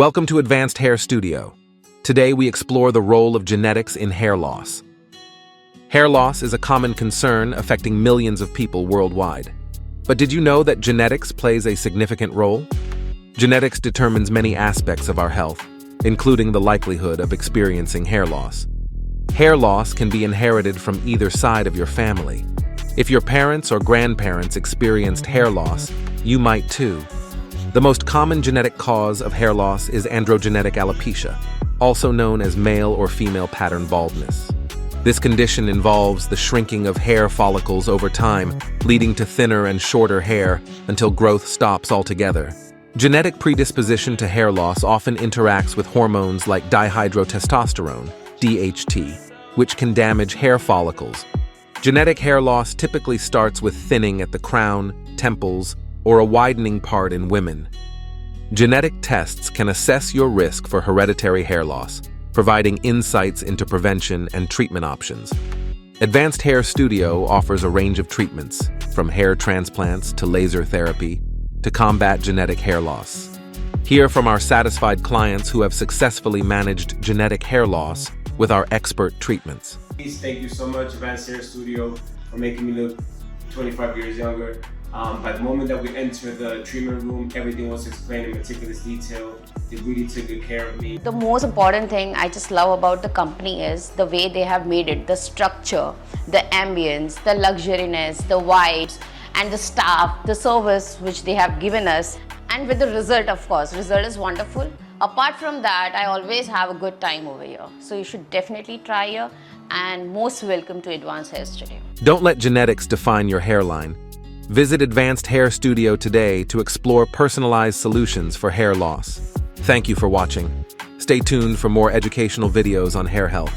Welcome to Advanced Hair Studio. Today we explore the role of genetics in hair loss. Hair loss is a common concern affecting millions of people worldwide. But did you know that genetics plays a significant role? Genetics determines many aspects of our health, including the likelihood of experiencing hair loss. Hair loss can be inherited from either side of your family. If your parents or grandparents experienced hair loss, you might too. The most common genetic cause of hair loss is androgenetic alopecia, also known as male or female pattern baldness. This condition involves the shrinking of hair follicles over time, leading to thinner and shorter hair until growth stops altogether. Genetic predisposition to hair loss often interacts with hormones like dihydrotestosterone, DHT, which can damage hair follicles. Genetic hair loss typically starts with thinning at the crown, temples, or a widening part in women. Genetic tests can assess your risk for hereditary hair loss, providing insights into prevention and treatment options. Advanced Hair Studio offers a range of treatments, from hair transplants to laser therapy, to combat genetic hair loss. Hear from our satisfied clients who have successfully managed genetic hair loss with our expert treatments. Thank you so much, Advanced Hair Studio, for making me look 25 years younger. By the moment that we entered the treatment room, everything was explained in meticulous detail. They really took good care of me. The most important thing I just love about the company is the way they have made it, the structure, the ambience, the luxuriness, the vibes, and the staff, the service which they have given us. And with the result, of course, result is wonderful. Apart from that, I always have a good time over here. So you should definitely try here, and most welcome to Advanced Hair Studio. Don't let genetics define your hairline. Visit Advanced Hair Studio today to explore personalized solutions for hair loss. Thank you for watching. Stay tuned for more educational videos on hair health.